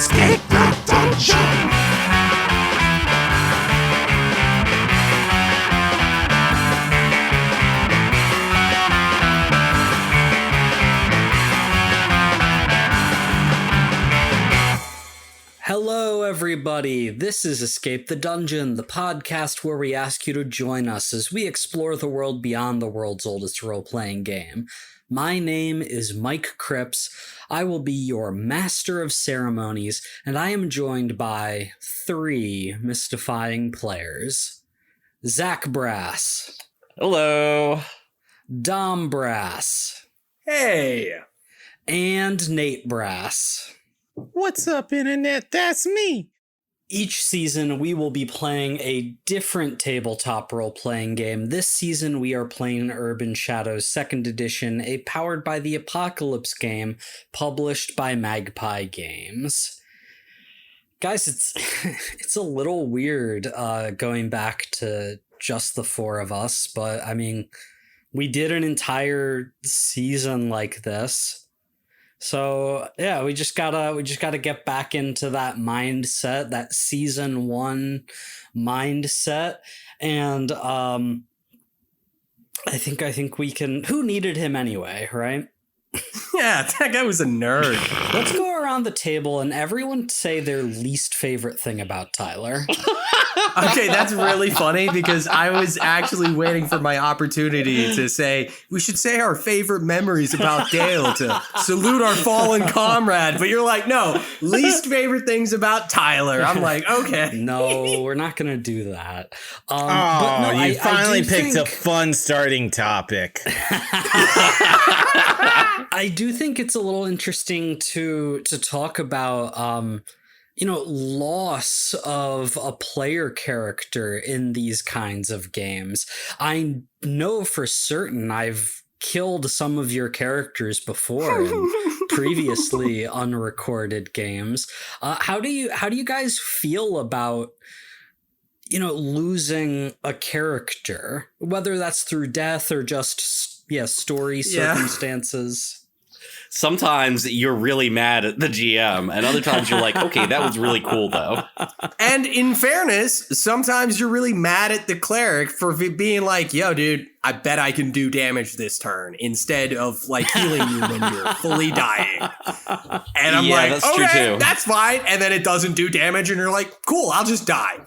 Escape the dungeon! Hello, everybody. This is Escape the Dungeon, the podcast where we ask you to join us as we explore the world beyond the world's oldest role-playing game. My name is Mike Cripps. I will be your master of ceremonies, and I am joined by 3 mystifying players. Zach Brass. Hello. Dom Brass. Hey. And Nate Brass. What's up, Internet? That's me! Each season, we will be playing a different tabletop role-playing game. This season, we are playing Urban Shadows 2nd Edition, a Powered by the Apocalypse game published by Magpie Games. Guys, it's a little weird going back to just the 4 of us, but I mean, we did an entire season like this. So yeah, we just gotta get back into that mindset, that season 1 mindset, and I think we can. Who needed him anyway, right? Yeah, that guy was a nerd. Let's go around the table and everyone say their least favorite thing about Tyler. Okay, that's really funny because I was actually waiting for my opportunity to say, we should say our favorite memories about Dale to salute our fallen comrade. But you're like, no, least favorite things about Tyler. I'm like, okay. No, we're not going to do that. You finally picked a fun starting topic. I do think it's a little interesting to talk about, loss of a player character in these kinds of games. I know for certain I've killed some of your characters before in previously unrecorded games. How do you guys feel about losing a character, whether that's through death or just story circumstances? Sometimes you're really mad at the GM, and other times you're like, okay, that was really cool, though. And in fairness, sometimes you're really mad at the cleric for being like, yo, dude, I bet I can do damage this turn instead of like healing you when you're fully dying. And I'm like, that's okay, true too. that's fine. And then it doesn't do damage, and you're like, cool, I'll just die.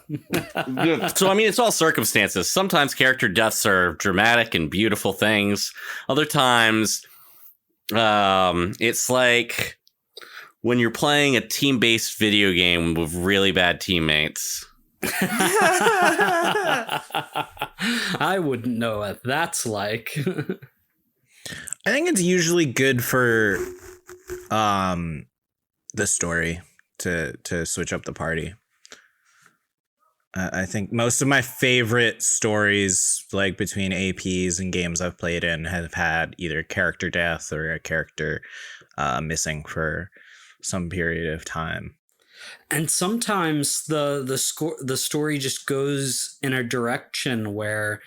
So, I mean, it's all circumstances. Sometimes character deaths are dramatic and beautiful things. Other times, it's like when you're playing a team-based video game with really bad teammates. I wouldn't know what that's like. I think it's usually good for the story to switch up the party. I think most of my favorite stories, like between APs and games I've played in, have had either character death or a character missing for some period of time. And sometimes the story just goes in a direction where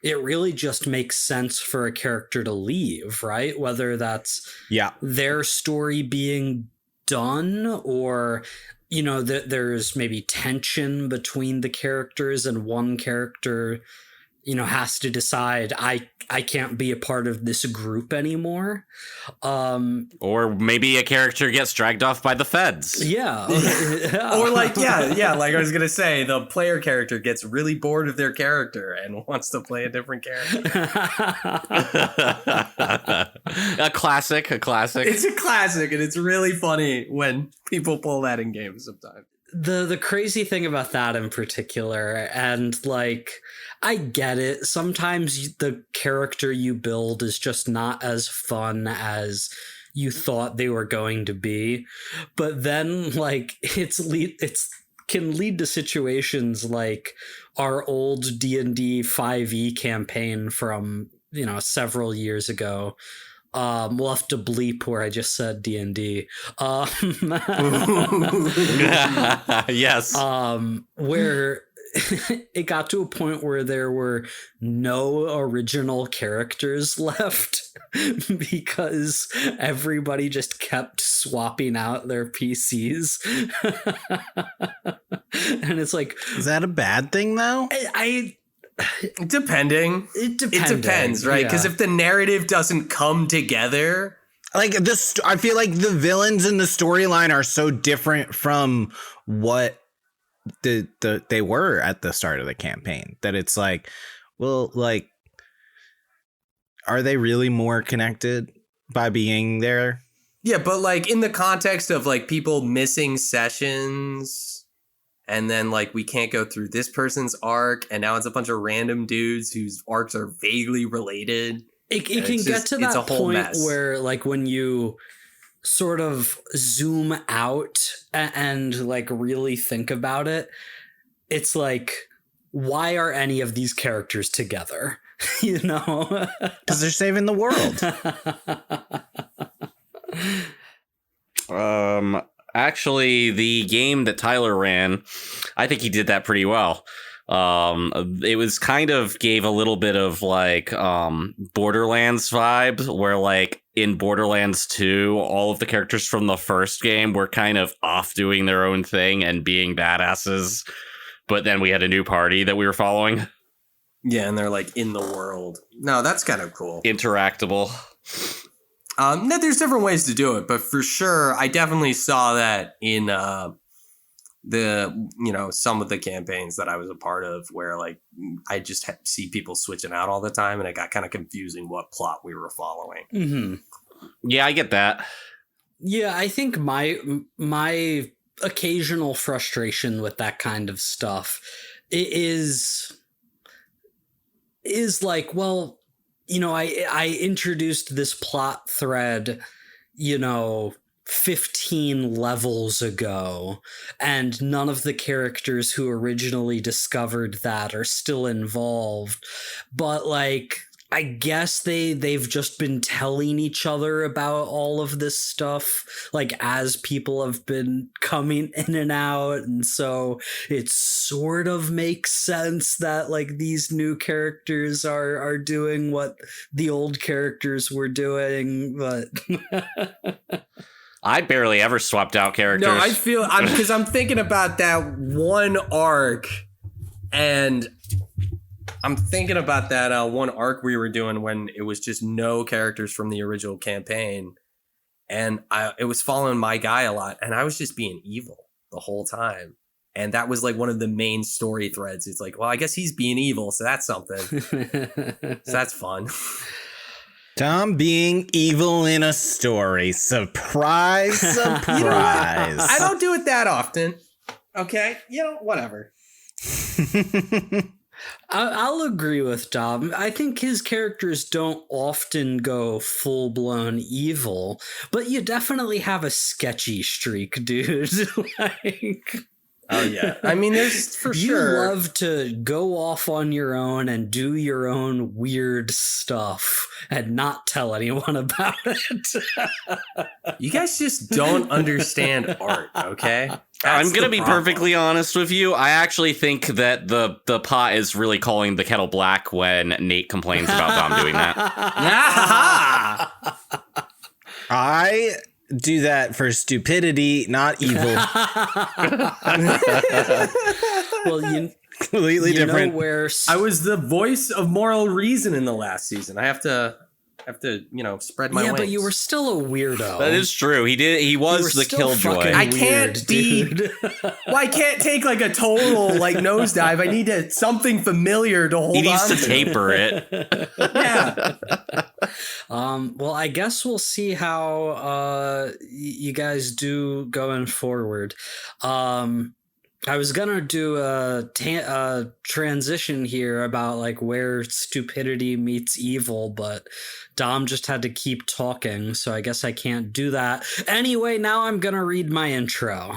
it really just makes sense for a character to leave, right? Whether that's their story being done or there's maybe tension between the characters and one character, has to decide I can't be a part of this group anymore. Or maybe a character gets dragged off by the feds. Yeah. Or like, like I was going to say, the player character gets really bored of their character and wants to play a different character. A classic. It's a classic, and it's really funny when people pull that in games sometimes. The crazy thing about that in particular, and like, I get it. Sometimes the character you build is just not as fun as you thought they were going to be. But then, like, it's can lead to situations like our old D&D 5e campaign from, several years ago. We'll have to bleep where I just said D&D. Yes. Where it got to a point where there were no original characters left because everybody just kept swapping out their PCs. And it's like, Is that a bad thing though? Depending. It depends, right? Because if the narrative doesn't come together, Like this, I feel like the villains in the storyline are so different from what they were at the start of the campaign that it's like, well, like, are they really more connected by being there? yeah, but like in the context of like people missing sessions, and then like we can't go through this person's arc, and now it's a bunch of random dudes whose arcs are vaguely related. It can get to that point mess. where, like, when you sort of zoom out and like really think about it, it's like, why are any of these characters together? You know, Because they're saving the world. Actually, the game that Tyler ran, I think he did that pretty well. It was kind of gave a little bit of like Borderlands vibes, where like in Borderlands 2, all of the characters from the first game were kind of off doing their own thing and being badasses, but then we had a new party that we were following. Yeah, and they're like in the world. No, that's kind of cool. Interactable. No, there's different ways to do it, but for sure, I definitely saw that in some of the campaigns that I was a part of, where like I just see people switching out all the time, and it got kind of confusing what plot we were following. Mm-hmm. Yeah, I get that. Yeah, I think my occasional frustration with that kind of stuff is like, well, you know, I introduced this plot thread, 15 levels ago, and none of the characters who originally discovered that are still involved. But like, I guess they've just been telling each other about all of this stuff, like, as people have been coming in and out, and so it sort of makes sense that like these new characters are doing what the old characters were doing, but I barely ever swapped out characters. No, because I'm thinking about that one arc, and I'm thinking about that one arc we were doing when it was just no characters from the original campaign, and it was following my guy a lot, and I was just being evil the whole time, and that was like one of the main story threads. It's like, well, I guess he's being evil, so that's something. So that's fun. Tom being evil in a story. Surprise, surprise. I don't do it that often. Okay? Whatever. I'll agree with Dom. I think his characters don't often go full-blown evil, but you definitely have a sketchy streak, dude. Like, oh, yeah. I mean, there's for sure. You love to go off on your own and do your own weird stuff and not tell anyone about it. You guys just don't understand art, okay? I'm going to be perfectly honest with you. I actually think that the pot is really calling the kettle black when Nate complains about Dom doing that. I do that for stupidity, not evil. Well, you Completely different. know where I was the voice of moral reason in the last season. I have to spread my wings. but you were still a weirdo. That is true. He was the killjoy. I can't be. Well, I can't take like a total like nosedive. I need something familiar to hold on to. He needs to taper it. Yeah. Well, I guess we'll see how you guys do going forward. I was gonna do a transition here about like where stupidity meets evil, but Dom just had to keep talking, so I guess I can't do that. Anyway, now I'm gonna read my intro.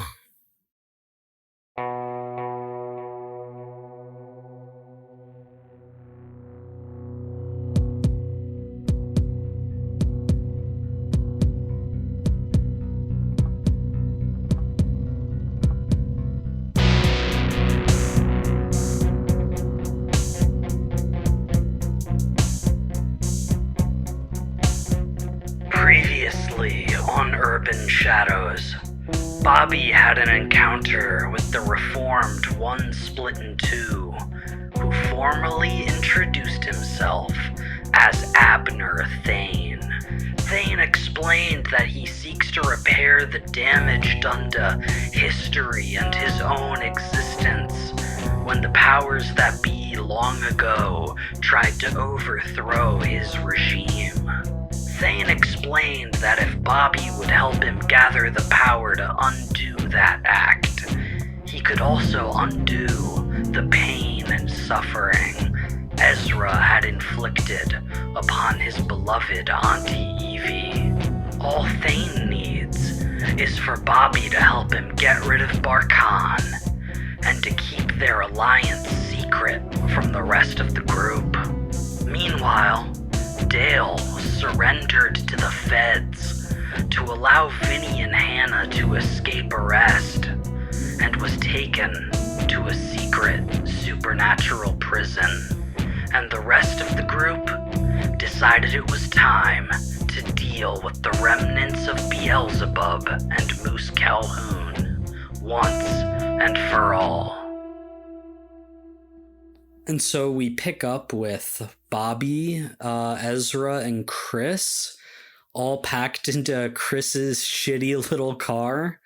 Previously on Urban Shadows, Bobby had an encounter with the reformed One Split in Two, who formally introduced himself as Abner Thane. Thane explained that he seeks to repair the damage done to history and his own existence when the powers that be long ago tried to overthrow his regime. Thane explained that if Bobby would help him gather the power to undo that act, he could also undo the pain and suffering Ezra had inflicted upon his beloved Auntie Evie. All Thane needs is for Bobby to help him get rid of Barkhan and to keep their alliance secret from the rest of the group. Meanwhile, Dale surrendered to the feds to allow Vinny and Hannah to escape arrest and was taken to a secret supernatural prison. And the rest of the group decided it was time to deal with the remnants of Beelzebub and Moose Calhoun once and for all. And so we pick up with Bobby, Ezra, and Cris all packed into Chris's shitty little car.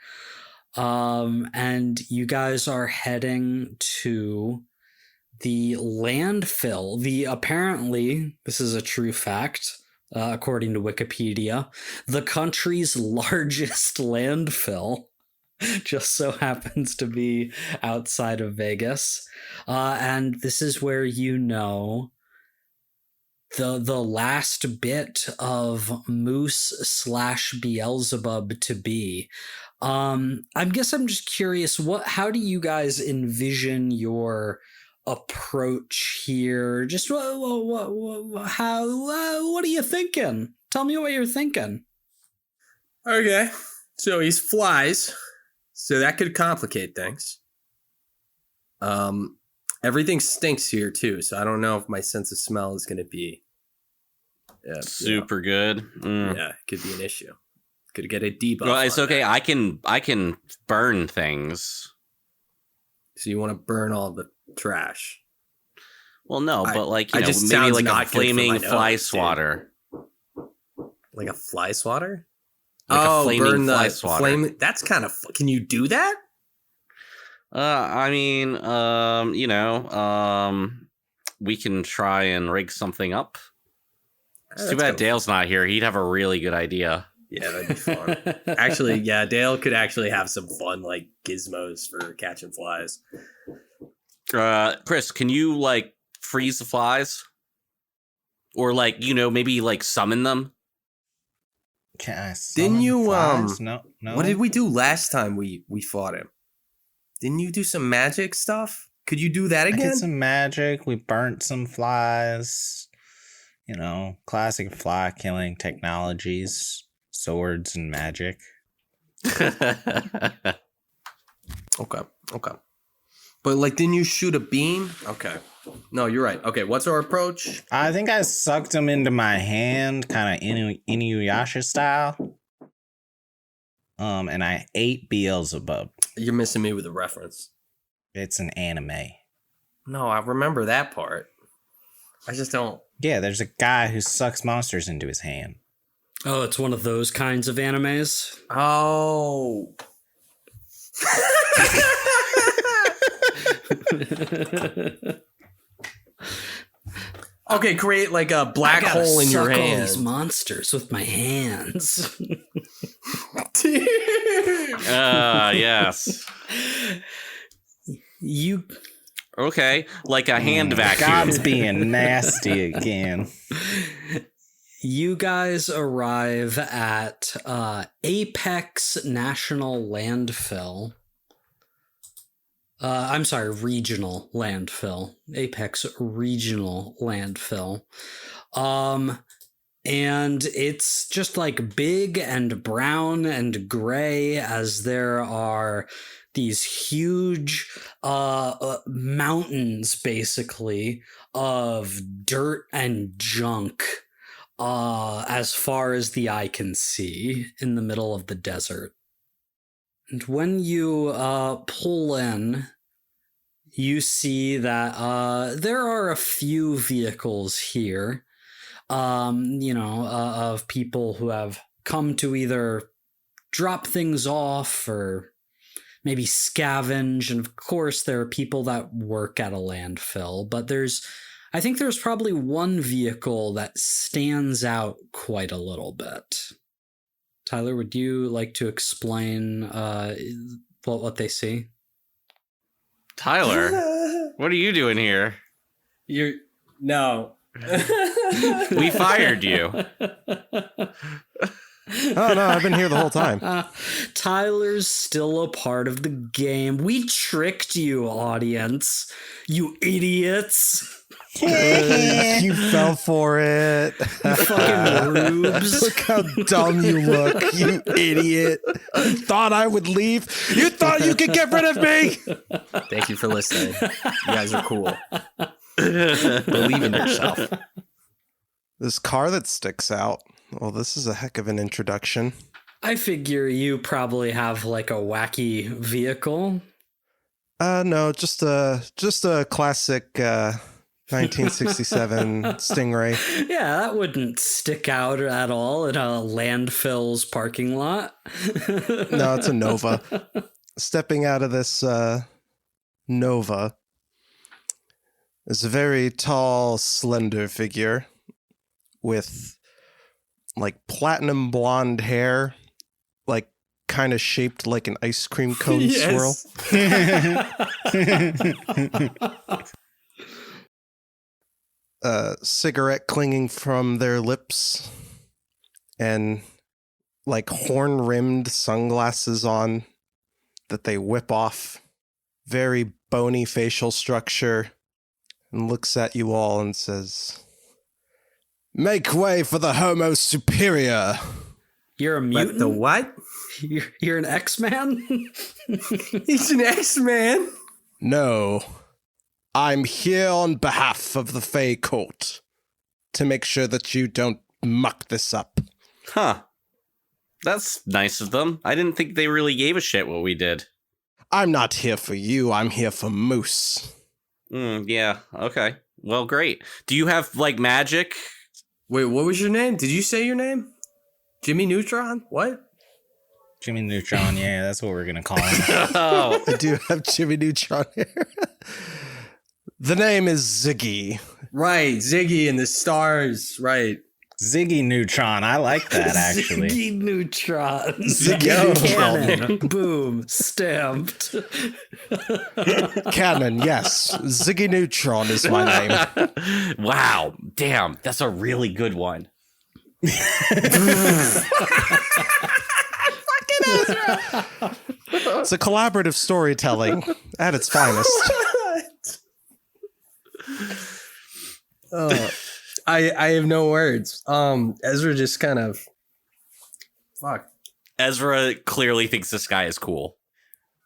And you guys are heading to the landfill, apparently, this is a true fact, according to Wikipedia, the country's largest landfill just so happens to be outside of Vegas. And this is where the last bit of Moose/Beelzebub to be. I guess I'm just curious, how do you guys envision your approach here? Just what are you thinking? Tell me what you're thinking. Okay, so he's flies, so that could complicate things. Everything stinks here too, so I don't know if my sense of smell is going to be super good. Yeah, it could be an issue. Could get a debuff. Well, it's okay. I can burn things. So you want to burn all the trash? Well, no, but like maybe sounds like not a flaming fly swatter. Like a fly swatter? Like a flaming burn fly the swatter. flame. That's kind of. Can you do that? I mean, we can try and rig something up. It's too bad Dale's not here. He'd have a really good idea. Yeah, that'd be fun. Actually, yeah, Dale could actually have some fun, like, gizmos for catching flies. Cris, can you, like, freeze the flies? Or, like, maybe, like, summon them? Can I summon Didn't you, flies? No. What did we do last time we fought him? Didn't you do some magic stuff? Could you do that I again? did some magic. We burnt some flies. Classic fly killing technologies. Swords and magic. Okay. But, like, didn't you shoot a beam? Okay. No, you're right. Okay, what's our approach? I think I sucked them into my hand, kind of Inuyasha style. And I ate Beelzebub. You're missing me with a reference. It's an anime. No, I remember that part. I just don't. Yeah, there's a guy who sucks monsters into his hand. Oh, it's one of those kinds of animes? Oh. Okay, create like a black hole in your hand. All these monsters with my hands. Yes. You. Okay, like a hand vacuum. God's being nasty again. You guys arrive at Apex National Landfill. I'm sorry, Regional Landfill. Apex Regional Landfill. And it's just like big and brown and gray as there are these huge mountains, basically, of dirt and junk as far as the eye can see in the middle of the desert. And when you pull in, you see that there are a few vehicles here, of people who have come to either drop things off or maybe scavenge. And of course, there are people that work at a landfill, but I think there's probably one vehicle that stands out quite a little bit. Tyler, would you like to explain what they see? Tyler, what are you doing here? No. We fired you. Oh no, I've been here the whole time. Tyler's still a part of the game. We tricked you, audience. You idiots. You fell for it. You fucking rubes. Look how dumb you look, you idiot. You thought I would leave? You thought you could get rid of me? Thank you for listening. You guys are cool. Believe in yourself. This car that sticks out. Well, this is a heck of an introduction. I figure you probably have like a wacky vehicle. No, just a classic 1967 Stingray. Yeah, that wouldn't stick out at all in a landfill's parking lot. No, it's a Nova. Stepping out of this Nova is a very tall, slender figure with like platinum blonde hair, like kind of shaped like an ice cream cone swirl. Cigarette clinging from their lips and like horn-rimmed sunglasses on that they whip off. Very bony facial structure, and looks at you all and says, "Make way for the Homo Superior." You're a But mutant? the what? You're an X-Man? He's an X-Man. No, I'm here on behalf of the Fey Court to make sure that you don't muck this up. Huh. That's nice of them. I didn't think they really gave a shit what we did. I'm not here for you, I'm here for Moose. Yeah, okay. Well, great. Do you have, like, magic? Wait, what was your name? Did you say your name? Jimmy Neutron? What? Jimmy Neutron, yeah, that's what we're gonna call him. Oh, I do have Jimmy Neutron here. The name is Ziggy. Right, Ziggy and the stars. Right. Ziggy Neutron, I like that actually. Ziggy Neutron. Ziggy Cannon. Boom. Stamped. Cannon, yes. Ziggy Neutron is my name. wow. Damn, that's a really good one. It's a collaborative storytelling at its finest. I have no words. Ezra just kind of fuck. Ezra clearly thinks this guy is cool.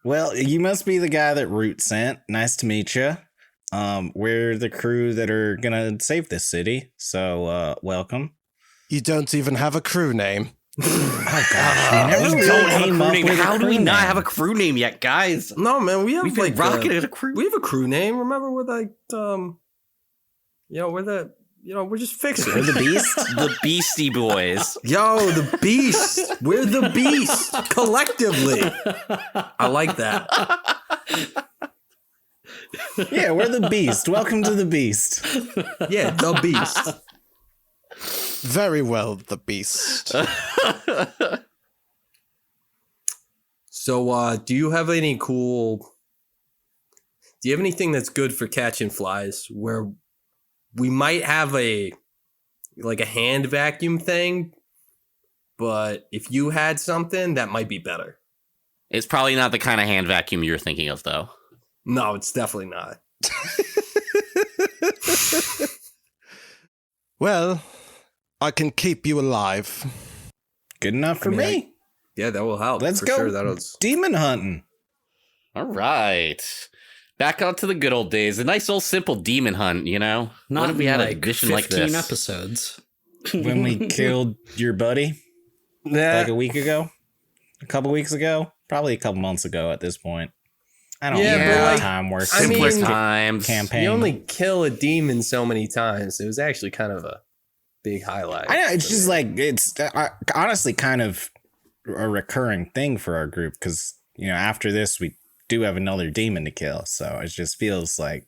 Well, you must be the guy that Root sent. Nice to meet you. We're the crew that are gonna save this city, so welcome. You don't even have a crew name. Oh gosh, we never We don't have a came crew up name. with a How do crew we not name. have a crew name yet, guys? No, man, we have We've been like rocketed a crew. we have a crew name. Remember, we're like we're just fixing We're the Beast? The Beastie Boys. Yo, the Beast. We're the Beast collectively. I like that. Yeah, we're the Beast. Welcome to the Beast. Yeah, the Beast. Very well, the Beast. So, do you have anything that's good for catching flies where we might have a hand vacuum thing, but if you had something that might be better? It's probably not the kind of hand vacuum you're thinking of, though. No, it's definitely not. Well, I can keep you alive. Good enough for mean, me. Yeah, that will help. Let's for go Sure, demon hunting. All right. Back out to the good old days. A nice old simple demon hunt, you know? Not What if we in had like a mission 15 like this? episodes. when we killed your buddy like a week ago, a couple weeks ago, probably a couple months ago at this point. I don't know but how like, time works. Simpler mean, times. Campaign. You only kill a demon so many times. It was actually kind of a big highlight. I know, it's just like, it's honestly kind of a recurring thing for our group because, you know, after this, we do have another demon to kill. So it just feels like.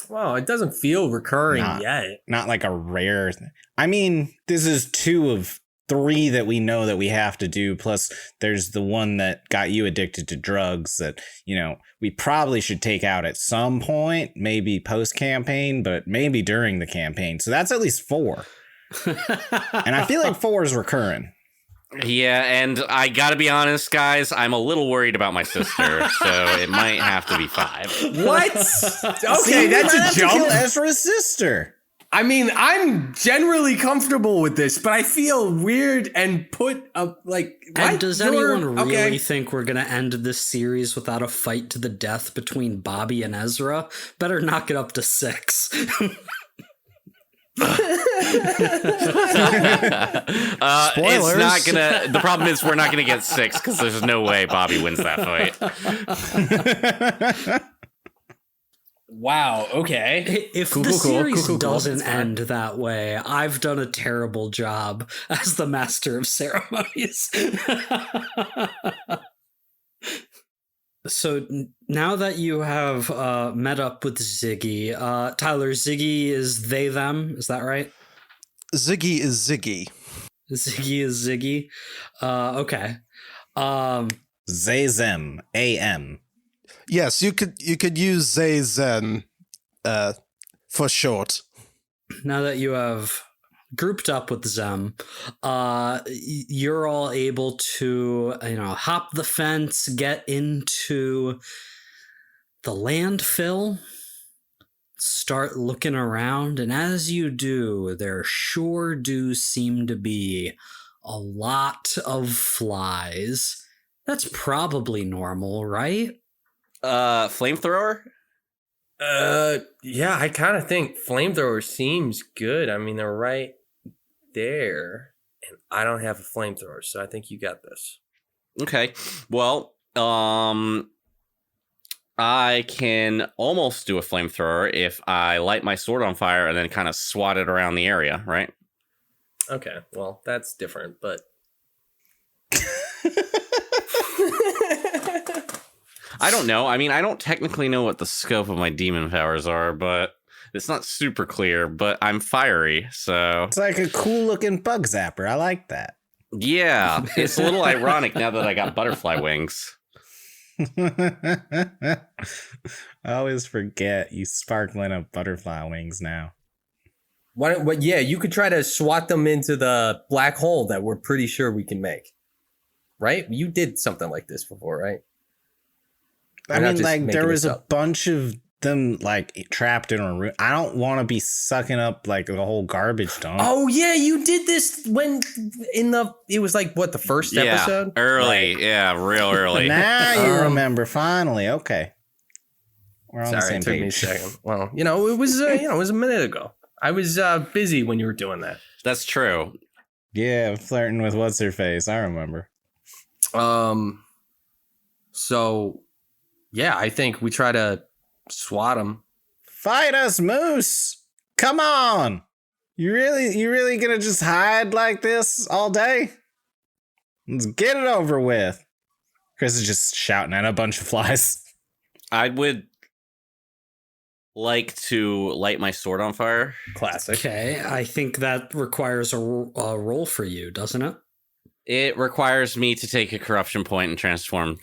Well, it doesn't feel recurring yet. Not like a rare thing. I mean, this is 2 of 3 that we know that we have to do. Plus, there's the one that got you addicted to drugs that, you know, we probably should take out at some point, maybe post-campaign, but maybe during the campaign. So that's at least 4. And I feel like 4 is recurring. Yeah, and I gotta be honest, guys, I'm a little worried about my sister, so it might have to be 5. What? Okay, that's a jump. Kill Ezra's sister. I mean, I'm generally comfortable with this, but I feel weird and put up like. And what? does anyone really think we're gonna end this series without a fight to the death between Bobby and Ezra? Better knock it up to 6. It's not gonna. The problem is we're not gonna get 6 because there's no way Bobby wins that fight. Wow. Okay. If the series doesn't end that way, I've done a terrible job as the master of ceremonies. So now that you have met up with Ziggy, Tyler, Ziggy is they, them. Is that right? Ziggy is Ziggy. Ziggy is Ziggy. Okay. Zay Zem. A.M. Yes, you could use Zay Zen for short. Now that you have grouped up with Zem, you're all able to, hop the fence, get into the landfill, start looking around, and as you do, there sure do seem to be a lot of flies. That's probably normal, right? Flamethrower? Yeah, I kind of think flamethrower seems good. I mean, they're right there, and I don't have a flamethrower, so I think you got this. Okay. Well, I can almost do a flamethrower if I light my sword on fire and then kind of swat it around the area, right? Okay, well, that's different, but I don't know. I mean, I don't technically know what the scope of my demon powers are, but it's not super clear, but I'm fiery, so... It's like a cool looking bug zapper. I like that. Yeah, it's a little ironic now that I got butterfly wings. I always forget you sparkling up butterfly wings now. what? Yeah, you could try to swat them into the black hole that we're pretty sure we can make. Right? You did something like this before, right? I mean, like, there was a bunch of them, like, trapped in a room. I don't want to be sucking up, like, the whole garbage dump. Oh, yeah, you did this when it was like, what, the first episode? Early. Right. Yeah, real early. Now you remember, finally. Okay. We're on the same it took page. me a second. Well, it was, it was a minute ago. I was busy when you were doing that. That's true. Yeah, flirting with what's-her-face. I remember. So... yeah, I think we try to swat him. Fight us, Moose! Come on! You really gonna just hide like this all day? Let's get it over with. Chris is just shouting at a bunch of flies. I would like to light my sword on fire. Classic. Okay, I think that requires a roll for you, doesn't it? It requires me to take a corruption point and transform.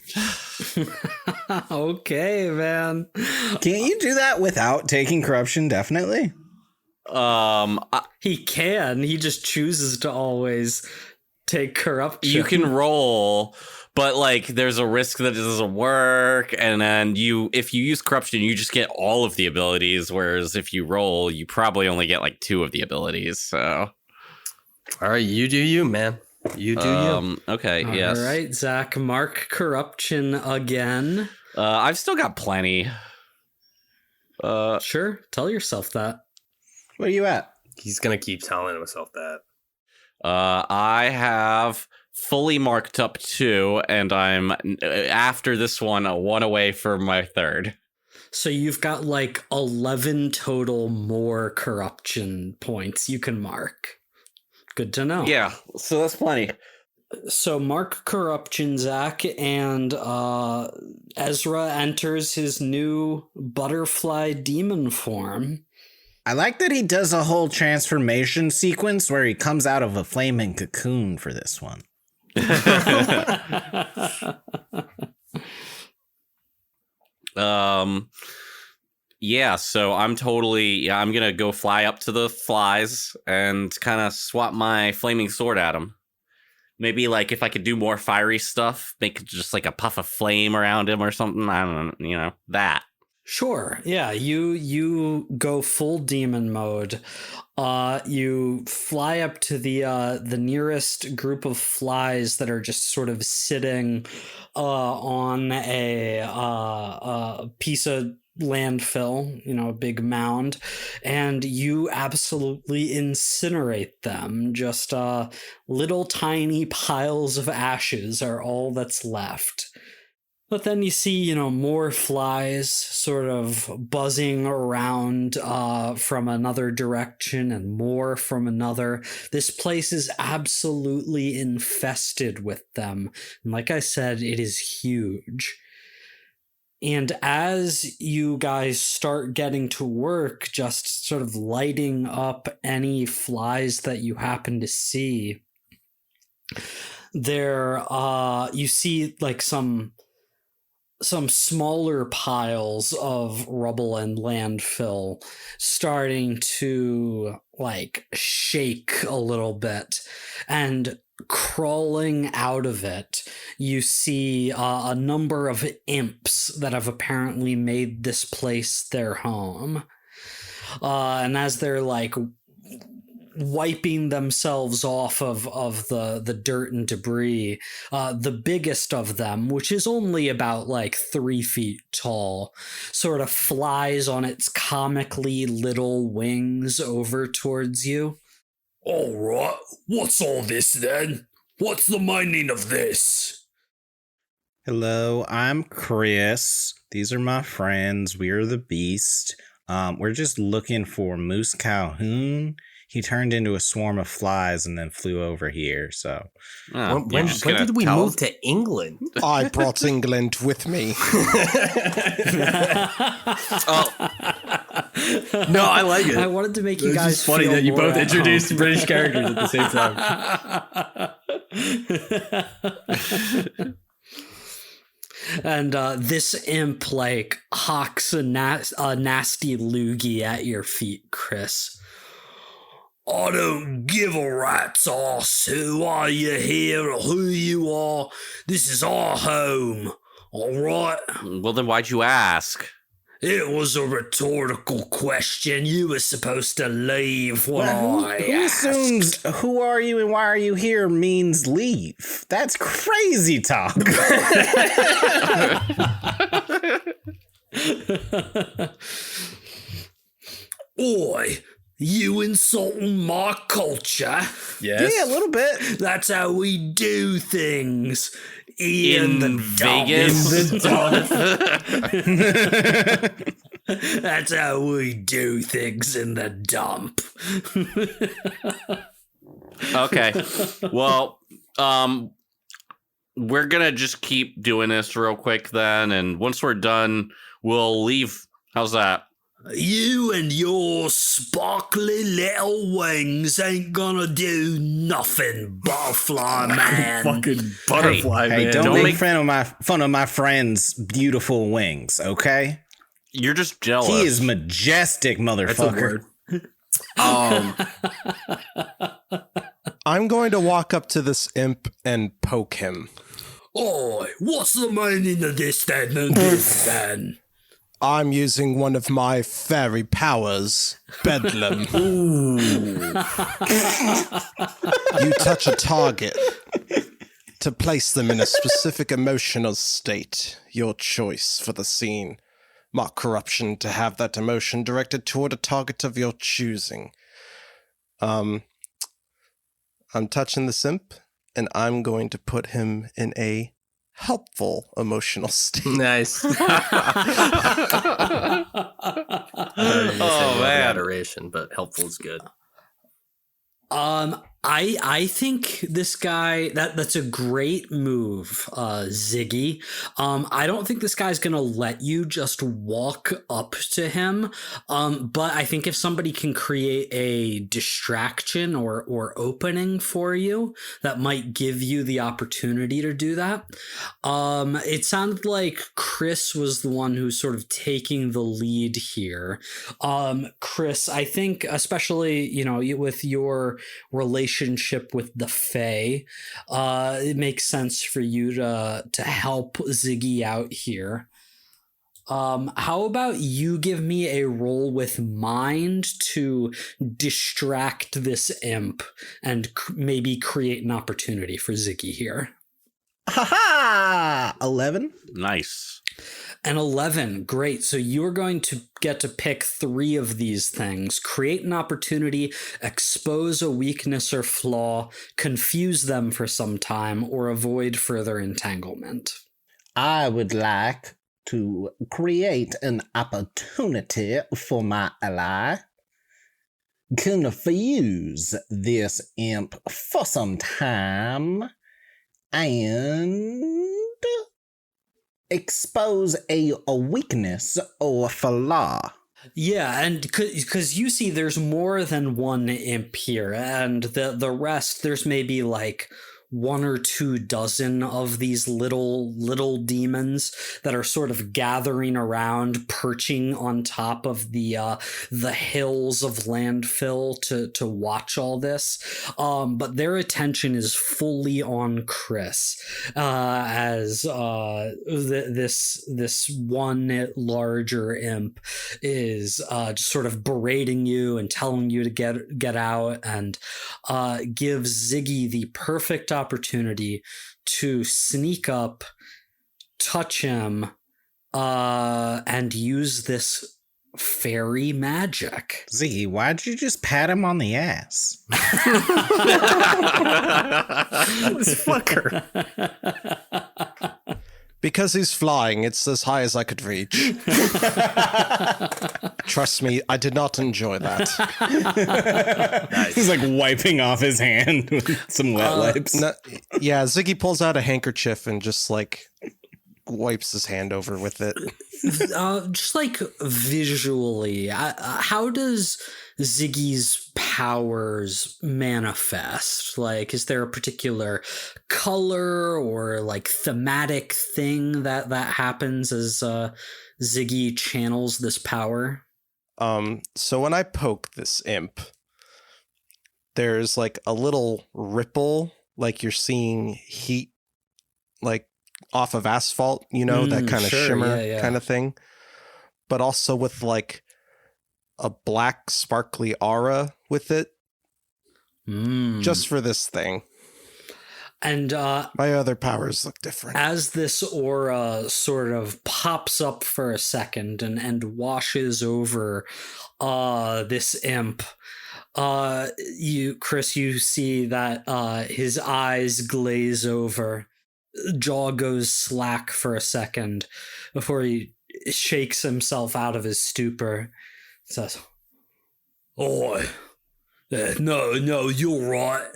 Okay, man. Can't you do that without taking corruption? Definitely. He can. He just chooses to always take corruption. You can roll, but like there's a risk that it doesn't work, and then if you use corruption, you just get all of the abilities. Whereas if you roll, you probably only get like 2 of the abilities. So, all right, you do you, man. You do you. Okay, yes. All right, Zach, mark corruption again. I've still got plenty. Sure, tell yourself that. Where are you at? He's gonna keep telling himself that. I have fully marked up 2, and I'm after this one 1 away from my 3rd. So you've got like 11 total more corruption points you can mark. Good to know. Yeah, so that's plenty. So mark corruption, Zach, and Ezra enters his new butterfly demon form. I like that he does a whole transformation sequence where he comes out of a flaming cocoon for this one. Yeah, so I'm gonna go fly up to the flies and kind of swap my flaming sword at them. Maybe like if I could do more fiery stuff, make just like a puff of flame around him or something. I don't know, that. Sure. Yeah, you go full demon mode. You fly up to the nearest group of flies that are just sort of sitting on a piece of landfill, a big mound, and you absolutely incinerate them. Just little tiny piles of ashes are all that's left. But then you see, more flies sort of buzzing around from another direction and more from another. This place is absolutely infested with them. And like I said, it is huge. And as you guys start getting to work, just sort of lighting up any flies that you happen to see, there you see like some smaller piles of rubble and landfill starting to like shake a little bit, and crawling out of it you see a number of imps that have apparently made this place their home, and as they're like wiping themselves off of the dirt and debris, the biggest of them, which is only about like 3 feet tall, sort of flies on its comically little wings over towards you. All right, what's all this then? What's the meaning of this? Hello, I'm Chris. These are my friends. We are the Beast. We're just looking for Moose Calhoun. He turned into a swarm of flies and then flew over here, so... When did we move to England? I brought England with me. No, I like it. I wanted to make you It's guys just funny feel that you more both at introduced home. British characters at the same time. And this imp like hawks a nasty loogie at your feet, Chris. I don't give a rat's ass who are you here or who you are. This is our home, all right? Well, then why'd you ask? It was a rhetorical question. You were supposed to leave when Well, I who asked. assumes who are you and why are you here means leave? That's crazy talk. Oi, you insulting my culture? Yes. Yeah, a little bit. That's how we do things. In the Vegas? That's how we do things in the dump. Okay. Well, we're gonna just keep doing this real quick then, and once we're done, we'll leave. How's that? You and your sparkly little wings ain't gonna do nothing, butterfly man. Fucking butterfly, Hey, man. don't Don't make make- fun of my friend's beautiful wings, okay? You're just jealous. He is majestic, That's a motherfucker. word. I'm going to walk up to this imp and poke him. Oi, what's the meaning of this then and this then? I'm using one of my fairy powers, Bedlam. You touch a target to place them in a specific emotional state, your choice for the scene. Mark corruption to have that emotion directed toward a target of your choosing. I'm touching the simp, and I'm going to put him in a helpful emotional state. Nice. Oh, man. Adoration, but helpful is good. I think this guy that's a great move, Ziggy. I don't think this guy's gonna let you just walk up to him. But I think if somebody can create a distraction or opening for you, that might give you the opportunity to do that. It sounded like Cris was the one who's sort of taking the lead here. Cris, I think especially, with your relationship with the Fae, it makes sense for you to help Ziggy out here. How about you give me a roll with mind to distract this imp and maybe create an opportunity for Ziggy here? Ha 11. Nice. An 11, great. So you're going to get to pick 3 of these things, create an opportunity, expose a weakness or flaw, confuse them for some time, or avoid further entanglement. I would like to create an opportunity for my ally. Confuse this imp for some time and expose a weakness or flaw. Yeah, and because you see there's more than one imp here, and the rest, there's maybe like 1 or 2 dozen of these little demons that are sort of gathering around, perching on top of the hills of landfill to watch all this. But their attention is fully on Cris, as this one larger imp is just sort of berating you and telling you to get out, and gives Ziggy the perfect opportunity to sneak up, touch him, and use this fairy magic. Ziggy, why'd you just pat him on the ass? This fucker. Because he's flying, it's as high as I could reach. Trust me, I did not enjoy that. Nice. He's like wiping off his hand with some wet wipes. No, yeah, Ziggy pulls out a handkerchief and just like wipes his hand over with it. Just like visually, how does Ziggy's powers manifest? Like, is there a particular color or like thematic thing that happens as Ziggy channels this power? So when I poke this imp, there's like a little ripple, like you're seeing heat, like off of asphalt, that kind of shimmer kind of thing, but also with like a black sparkly aura with it, just for this thing. And my other powers look different. As this aura sort of pops up for a second and washes over this imp, Cris, you see that his eyes glaze over, jaw goes slack for a second before he shakes himself out of his stupor. Says, "Oi, no, you're right.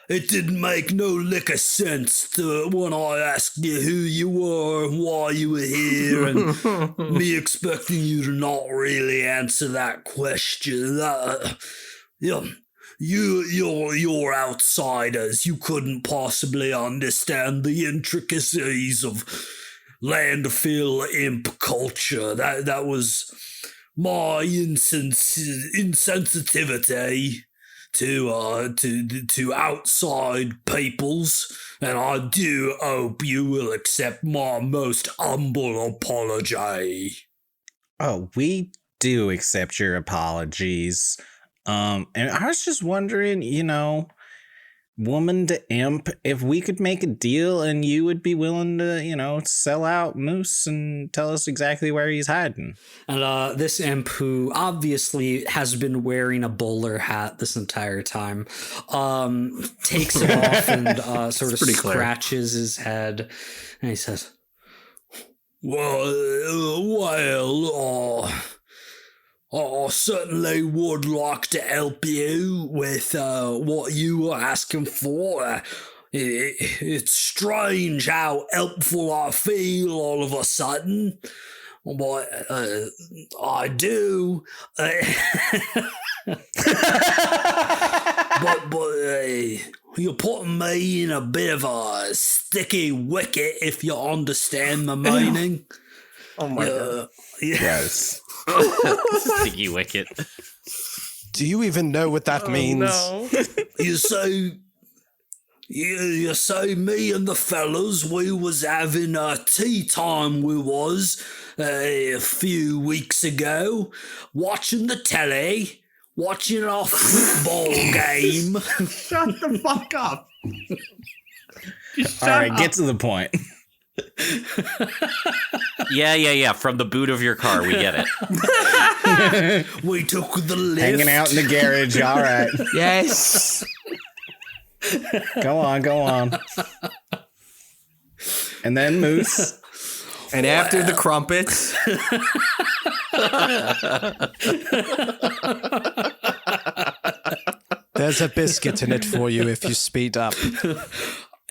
It didn't make no lick of sense when I asked you who you were and why you were here, and me expecting you to not really answer that question. You're outsiders. You couldn't possibly understand the intricacies of landfill imp culture. That was my insensitivity to outside peoples, and I do hope you will accept my most humble apology." Oh, we do accept your apologies. And I was just wondering, woman to imp, if we could make a deal and you would be willing to, sell out Moose and tell us exactly where he's hiding. And this imp, who obviously has been wearing a bowler hat this entire time, takes it off and sort of scratches his head, and he says, I certainly would like to help you with what you were asking for. It's strange how helpful I feel all of a sudden, but I do. But you're putting me in a bit of a sticky wicket, if you understand the meaning. Oh my God. Yes. Sticky wicket. Do you even know what that means? No. You say me and the fellas, we was having a tea time, we was, a few weeks ago, watching the telly, watching our football game. Shut the fuck up. All right, get to the point. Yeah. From the boot of your car, we get it. We took the lift. Hanging out in the garage. All right. Yes. Go on. And then Moose. And after the crumpets. There's a biscuit in it for you if you speed up.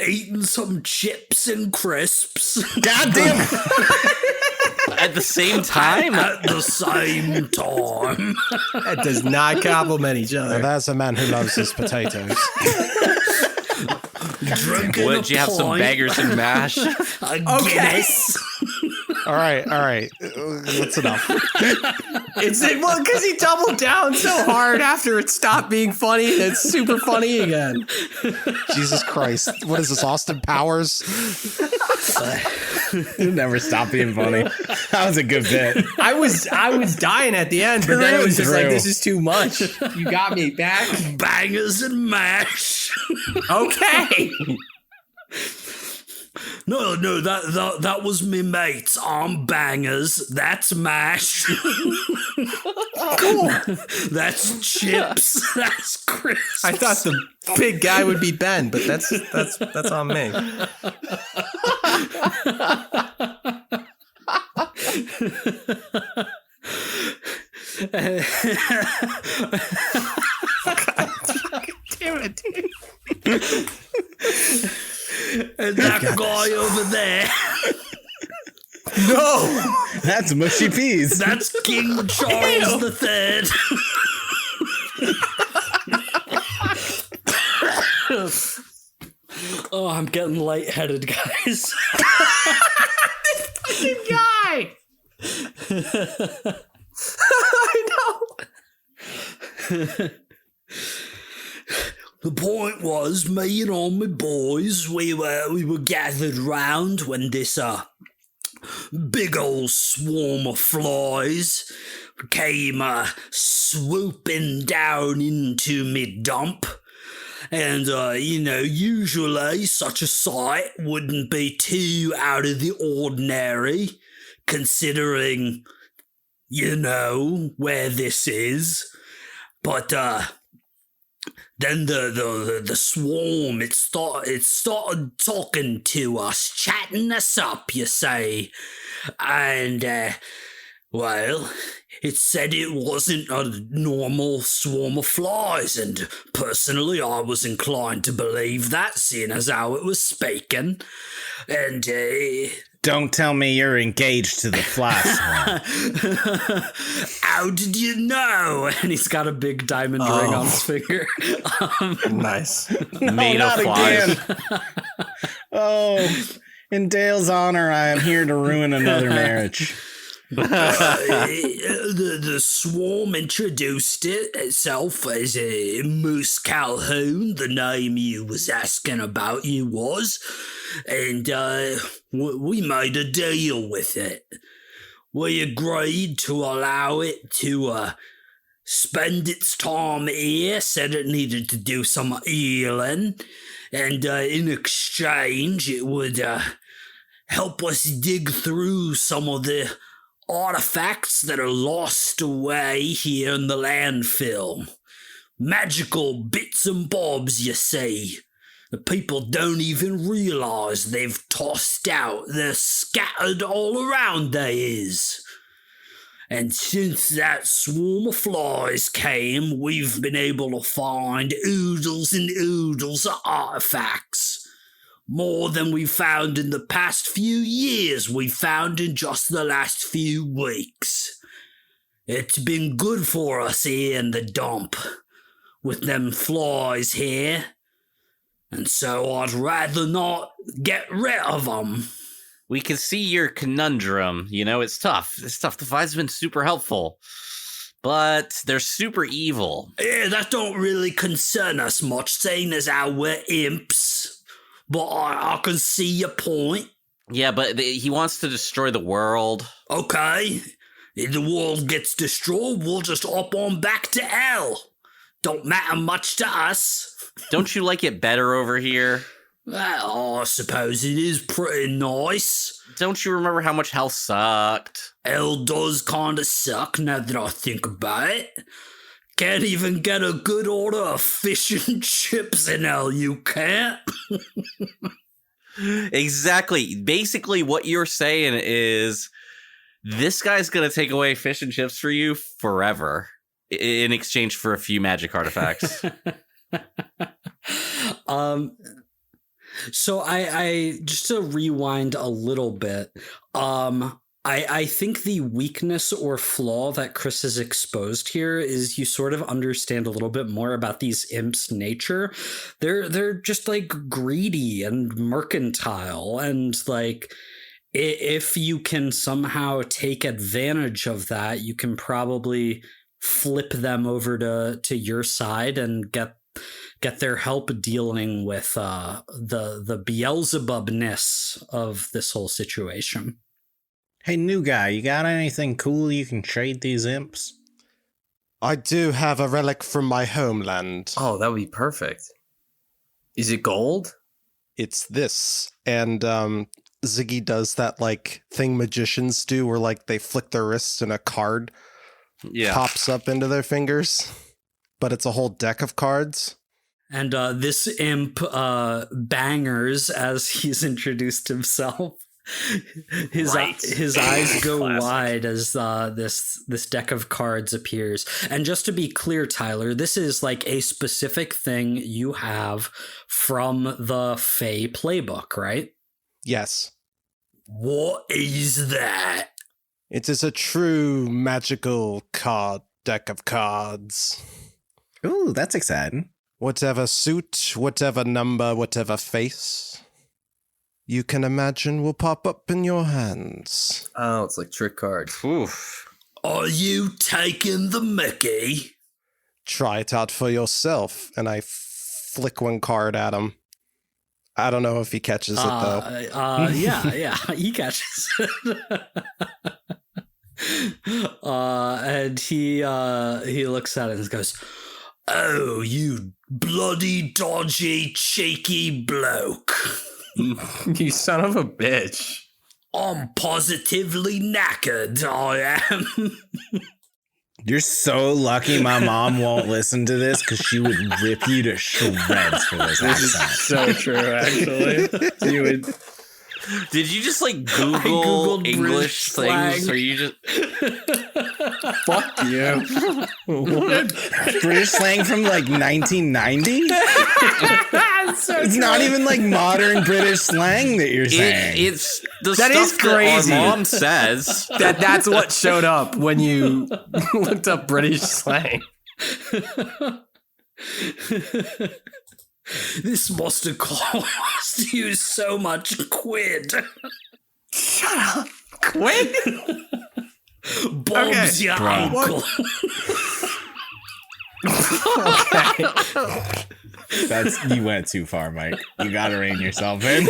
Eating some chips and crisps. Goddamn. At the same time? At the same time. That does not compliment each Now, other. there's a man who loves his potatoes. Drinking Would you have some pint. baggers and mash? A Okay. Guinness. All right. That's enough. Well, because he doubled down so hard after it stopped being funny, it's super funny again. Jesus Christ. What is this, Austin Powers? You never stop being funny. That was a good bit. I was dying at the end, but then it was just like, True. this is too much. You got me back. Bangers and mash. Okay. No, that was me mates. I'm bangers. That's mash. Cool. That's chips. That's crisps. I thought the big guy would be Ben, but that's on me. Damn it, dude. And that guy over there, No. That's mushy peas. that's King Charles III. "Oh, I'm getting lightheaded, guys." Guy. I know. The point was, me and all my boys, we were gathered round when this big old swarm of flies came swooping down into me dump. And, usually such a sight wouldn't be too out of the ordinary, considering, where this is. But, then the swarm, it started talking to us, chatting us up, you say. And, well, it said it wasn't a normal swarm of flies, and personally I was inclined to believe that, seeing as how it was speaking. And, Don't tell me you're engaged to the fly swarm. how did you know? And he's got a big diamond ring on his finger. Nice. Made of Not flies. again. Oh, in Dale's honor, I am here to ruin another marriage. The swarm introduced itself as Moose Calhoun, the name you was asking about you was, and we made a deal with it. We agreed to allow it to spend its time here, said it needed to do some healing, and in exchange it would help us dig through some of the artifacts that are lost away here in the landfill. Magical bits and bobs, you see. The people don't even realize they've tossed out. They're scattered all around, they is. And since that swarm of flies came, we've been able to find oodles and oodles of artifacts. More than we found in the past few years, we found in just the last few weeks. It's been good for us here in the dump, with them flies here. And so I'd rather not get rid of them. We can see your conundrum. You know, it's tough. It's tough. The flies have been super helpful, but they're super evil. Yeah, that don't really concern us much, seeing as how we're imps. But I can see your point. Yeah, but he wants to destroy the world. Okay. If the world gets destroyed, we'll just hop on back to hell. Don't matter much to us. Don't you like it better over here? Well, I suppose it is pretty nice. Don't you remember how much hell sucked? Hell does kinda suck now that I think about it. Can't even get a good order of fish and chips in hell, you can't. Exactly. Basically, what you're saying is this guy's going to take away fish and chips for you forever in exchange for a few magic artifacts. So I just to rewind a little bit, I think the weakness or flaw that Cris has exposed here is you sort of understand a little bit more about these imps' nature. They're just like greedy and mercantile, and like if you can somehow take advantage of that, you can probably flip them over to your side and get their help dealing with the Beelzebubness of this whole situation. Hey, new guy, you got anything cool you can trade these imps? I do have a relic from my homeland. Oh, that would be perfect. Is it gold? It's this. And Ziggy does that like thing magicians do where like they flick their wrists and a card pops up into their fingers. But it's a whole deck of cards. And this imp bangers as he's introduced himself. His eyes go wide as this deck of cards appears. And just to be clear, Tyler, this is like a specific thing you have from the Fae playbook, right? Yes. What is that? It is a true magical card deck of cards. Ooh, that's exciting. Whatever suit, whatever number, whatever face you can imagine will pop up in your hands. Oh, it's like trick cards. Oof. Are you taking the mickey? Try it out for yourself. And I flick one card at him. I don't know if he catches it, though. Yeah, he catches it. And he looks at it and goes, "Oh, you bloody dodgy cheeky bloke. You son of a bitch. I'm positively knackered, I am." You're so lucky my mom won't listen to this because she would rip you to shreds for this accent. So true, actually. You would. Did you just like Google Googled English British things? slang. Or you just Fuck you. What? British slang from like 1990? It's not even like modern British slang that you're saying. it's the That stuff is crazy. that our mom says. That's what showed up when you looked up British slang. This must have cost you so much quid. Shut up. Quit. Bob's Okay, your bro. uncle. You went too far, Mike. You gotta rein yourself in.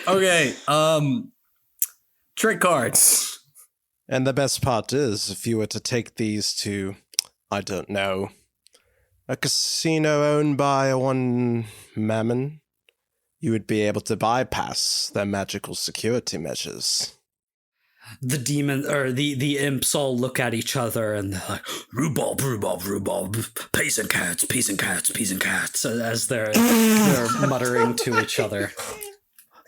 Okay. Trick cards. And the best part is, if you were to take these to, I don't know, a casino owned by one Mammon, you would be able to bypass their magical security measures. The demon or the imps all look at each other and they're like, rhubarb, rhubarb, rhubarb, peas and cats, peas and cats, peas and cats, as they're muttering to each other.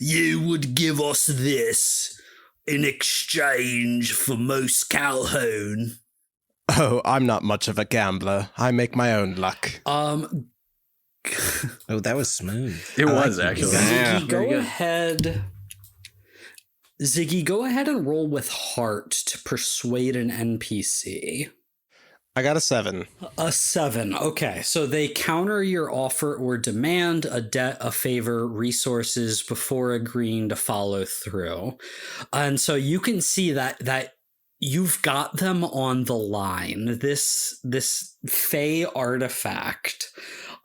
You would give us this in exchange for most Calhoun. Oh, I'm not much of a gambler. I make my own luck. Oh, that was smooth. It I was, like actually. that. Ziggy, go ahead. Ziggy, go ahead and roll with heart to persuade an NPC. I got a 7. A 7. Okay, so they counter your offer or demand a debt, a favor, resources before agreeing to follow through. And so you can see that you've got them on the line. This Fey artifact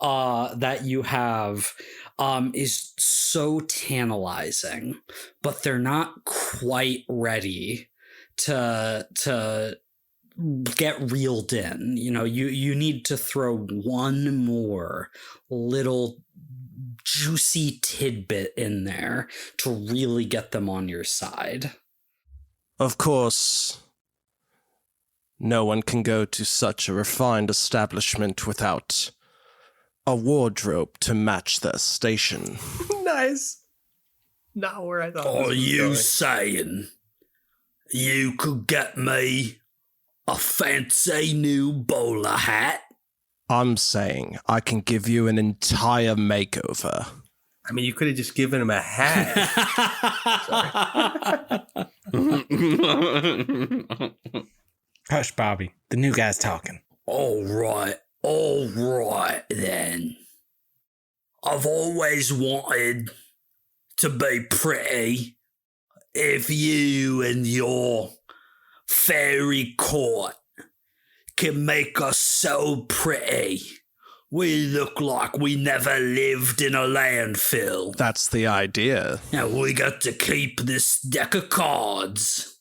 that you have is so tantalizing, but they're not quite ready to get reeled in. You know, you need to throw one more little juicy tidbit in there to really get them on your side. Of course, no one can go to such a refined establishment without a wardrobe to match their station. Nice. Not where I thought. Are you saying you could get me a fancy new bowler hat? I'm saying I can give you an entire makeover. I mean, you could have just given him a hat. Hush, Bobby. The new guy's talking. All right then. I've always wanted to be pretty. If you and your fairy court can make us so pretty, we look like we never lived in a landfill. That's the idea. And we got to keep this deck of cards.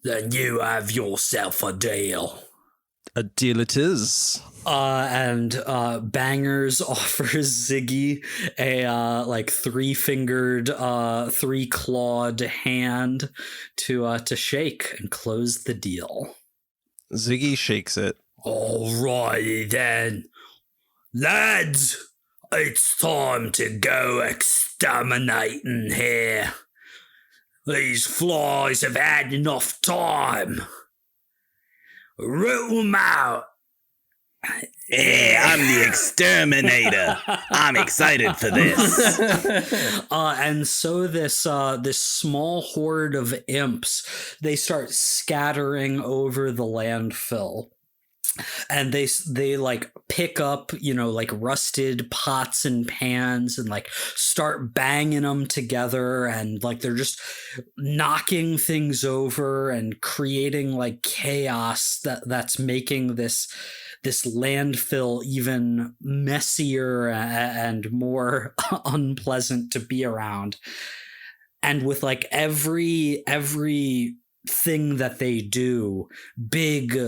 Then you have yourself a deal. A deal it is. And Bangers offers Ziggy a like 3-fingered, 3-clawed hand to shake and close the deal. Ziggy shakes it. Alrighty then. Lads, it's time to go exterminating here. These flies have had enough time. Root them out. Yeah, I'm the exterminator. I'm excited for this. And so this small horde of imps, they start scattering over the landfill. And they like pick up, you know, like rusted pots and pans and like start banging them together, and like they're just knocking things over and creating like chaos that's making this landfill even messier and more unpleasant to be around. And with like every thing that they do, big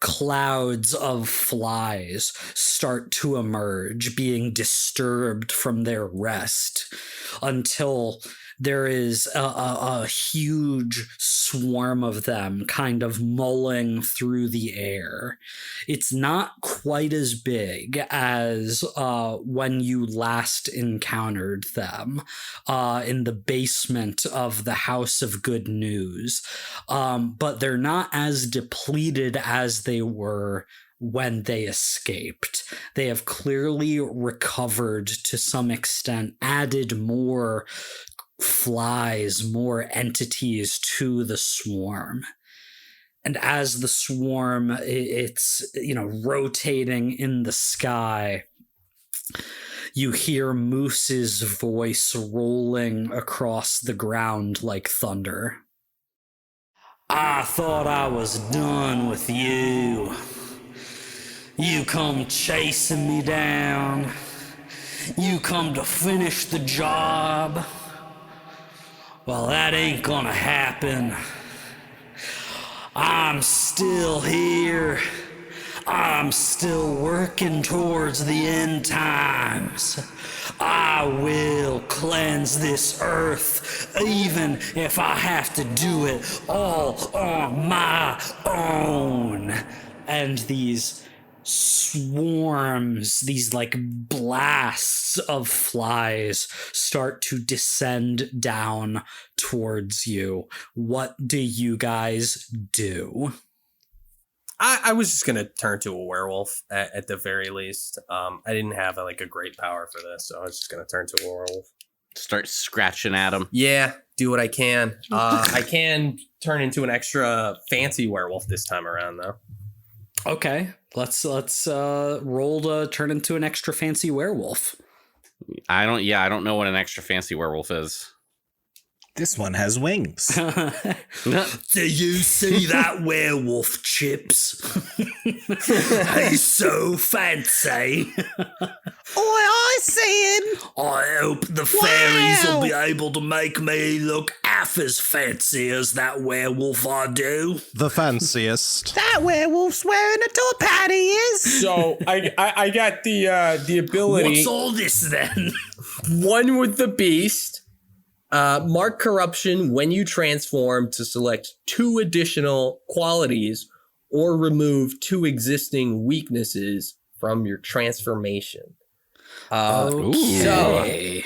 clouds of flies start to emerge, being disturbed from their rest, until there is a huge swarm of them kind of mulling through the air. It's not quite as big as when you last encountered them in the basement of the House of Good News, but they're not as depleted as they were when they escaped. They have clearly recovered to some extent, added more flies, more entities to the swarm. And as the swarm, it's, you know, rotating in the sky, you hear Moose's voice rolling across the ground like thunder. I thought I was done with you. You come chasing me down. You come to finish the job. Well, that ain't gonna happen. I'm still here. I'm still working towards the end times. I will cleanse this earth, even if I have to do it all on my own. And these swarms, these like blasts of flies start to descend down towards you. What do you guys do? I was just gonna turn to a werewolf at the very least. I didn't have a great power for this, so I was just gonna turn to a werewolf. Start scratching at him. Yeah, do what I can. I can turn into an extra fancy werewolf this time around, though. Okay, let's roll to turn into an extra fancy werewolf. I don't know what an extra fancy werewolf is. This one has wings. Do you see that werewolf, Chips? He's so fancy. I see him. I hope the fairies will be able to make me look half as fancy as that werewolf I do. The fanciest. That werewolf's wearing a top hat, he is. So I got the ability. What's all this then? One with the beast. Mark corruption when you transform to select 2 additional qualities or remove 2 existing weaknesses from your transformation. Okay.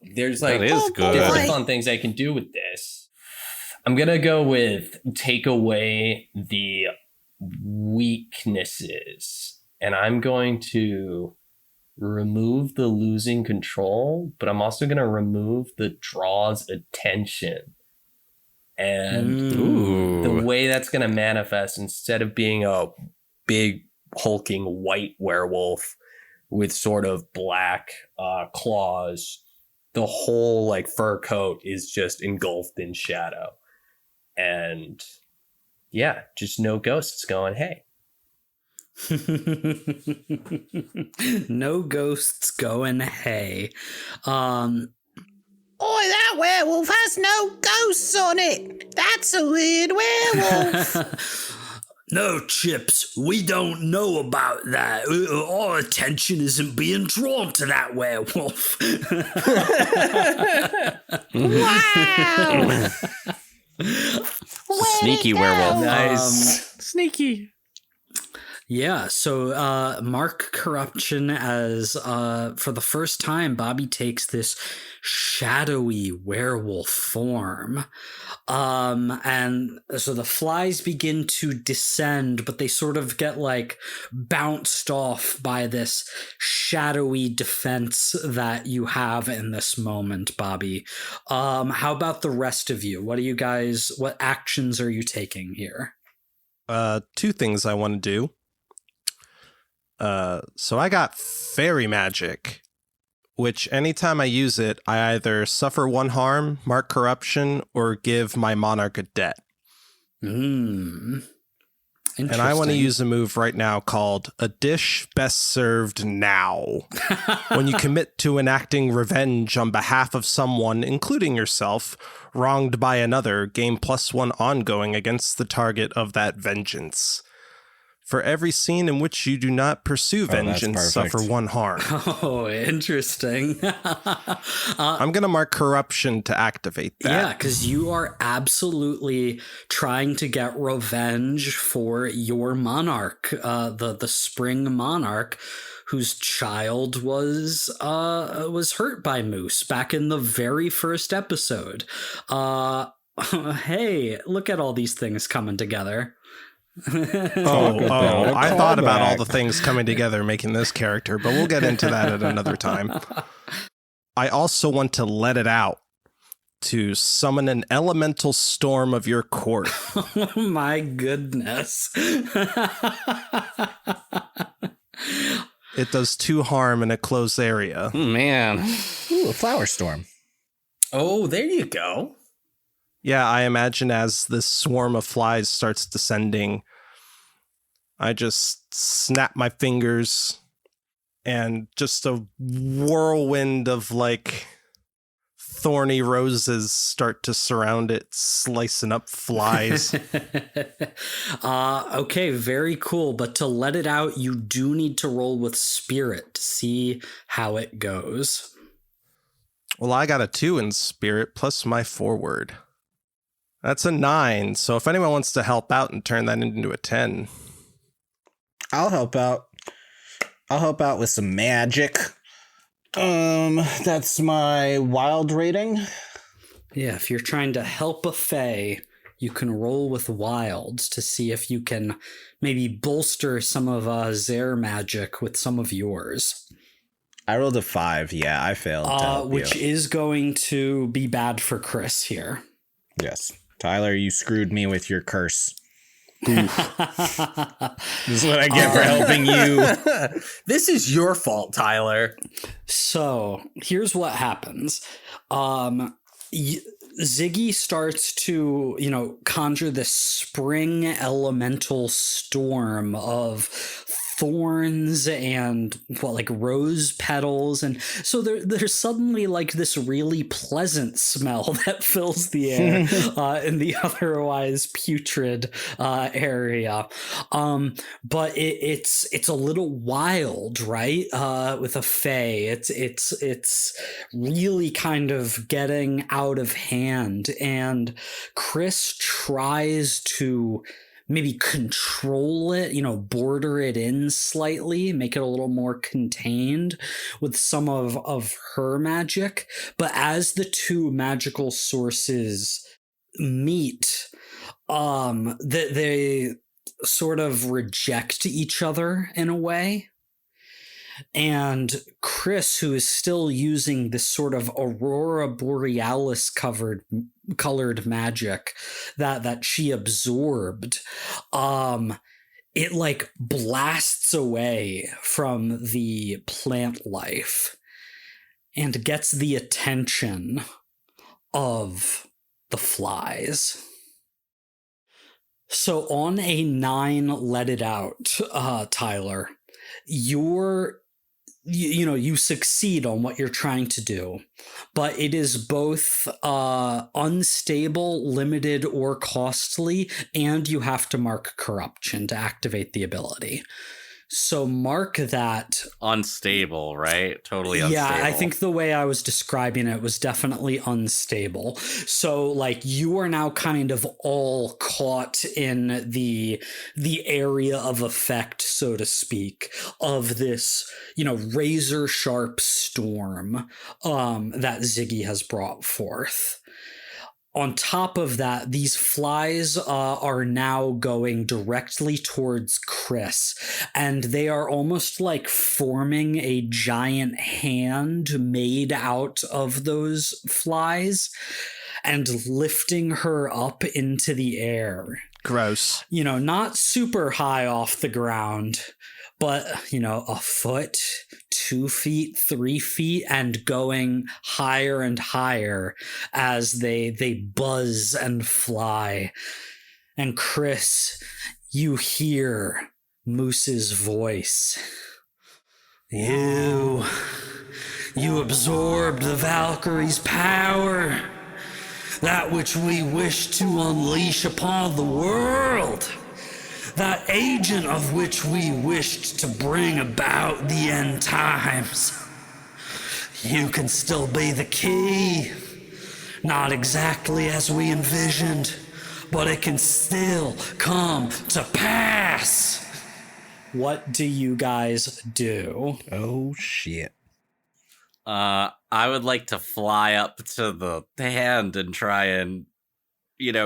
There's That is good. different fun things I can do with this. I'm gonna go with take away the weaknesses, and I'm going to remove the losing control, but I'm also going to remove the draws attention. And the way that's going to manifest, instead of being a big hulking white werewolf with sort of black claws, the whole fur coat is just engulfed in shadow. And yeah, just no ghosts going, hey. No ghosts going, hey. Oi, that werewolf has no ghosts on it. That's a weird werewolf. No, Chips, we don't know about that. Our attention isn't being drawn to that werewolf. Wow. Sneaky werewolf. Nice. Sneaky. Yeah, so Mark Corruption as for the first time, Bobby takes this shadowy werewolf form. And so the flies begin to descend, but they sort of get bounced off by this shadowy defense that you have in this moment, Bobby. How about the rest of you? What actions are you taking here? 2 things I want to do. So I got fairy magic, which anytime I use it, I either suffer 1 harm, mark corruption, or give my monarch a debt. Interesting. And I want to use a move right now called A Dish Best Served Now. When you commit to enacting revenge on behalf of someone, including yourself, wronged by another, gain +1 ongoing against the target of that vengeance. For every scene in which you do not pursue vengeance, suffer 1 harm. Oh, interesting. I'm going to mark corruption to activate that. Yeah, because you are absolutely trying to get revenge for your monarch, the spring monarch, whose child was hurt by Moose back in the very first episode. Hey, look at all these things coming together. I thought about all the things coming together making this character, but we'll get into that at another time. I also want to let it out to summon an elemental storm of your court. Oh my goodness. It does 2 harm in a closed area. Man. Ooh, a flower storm. Oh, there you go. Yeah, I imagine as this swarm of flies starts descending, I just snap my fingers and just a whirlwind of thorny roses start to surround it, slicing up flies. Okay, very cool. But to let it out, you do need to roll with spirit to see how it goes. Well, I got a 2 in spirit plus my forward. That's a 9. So if anyone wants to help out and turn that into a 10. I'll help out. I'll help out with some magic. That's my wild rating. Yeah, if you're trying to help a fae, you can roll with wilds to see if you can maybe bolster some of their magic with some of yours. I rolled a 5. Yeah, I failed. To help Which you. is going to be bad for Cris here. Yes. Tyler, you screwed me with your curse. This is what I get for helping you. This is your fault, Tyler. So here's what happens. Ziggy starts to, conjure this spring elemental storm of thorns and rose petals, and so there's suddenly like this really pleasant smell that fills the air in the otherwise putrid area. But it's a little wild, right? With a fae, it's really kind of getting out of hand, and Cris tries to maybe control it, border it in slightly, make it a little more contained with some of her magic. But as the two magical sources meet, they sort of reject each other in a way. And Cris, who is still using this sort of aurora borealis colored magic that she absorbed, it like blasts away from the plant life and gets the attention of the flies. So on a 9 let it out, Tyler, you succeed on what you're trying to do, but it is both unstable, limited, or costly, and you have to mark corruption to activate the ability. So mark that. Unstable, right? Totally unstable. Yeah, I think the way I was describing it was definitely unstable. So like you are now kind of all caught in the area of effect, so to speak, of this, razor sharp storm that Ziggy has brought forth. On top of that, these flies are now going directly towards Cris, and they are almost like forming a giant hand made out of those flies and lifting her up into the air. Gross. Not super high off the ground, but, a foot, 2 feet, 3 feet, and going higher and higher as they buzz and fly. And Cris, you hear Moose's voice. You absorbed the Valkyrie's power, that which we wish to unleash upon the world. That agent of which we wished to bring about the end times. You can still be the key. Not exactly as we envisioned, but it can still come to pass. What do you guys do? Oh, shit. I would like to fly up to the hand and try and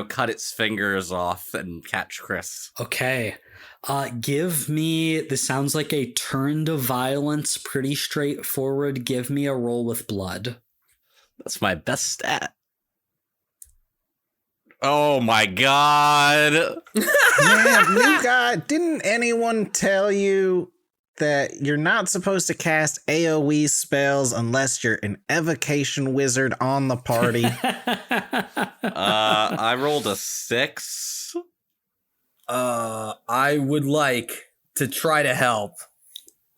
cut its fingers off and catch Cris. Okay. Give me, this sounds like a turn to violence, pretty straightforward. Give me a roll with blood. That's my best stat. Oh my god. Man, new guy, didn't anyone tell you that you're not supposed to cast AoE spells unless you're an evocation wizard on the party? I rolled a 6. I would like to try to help.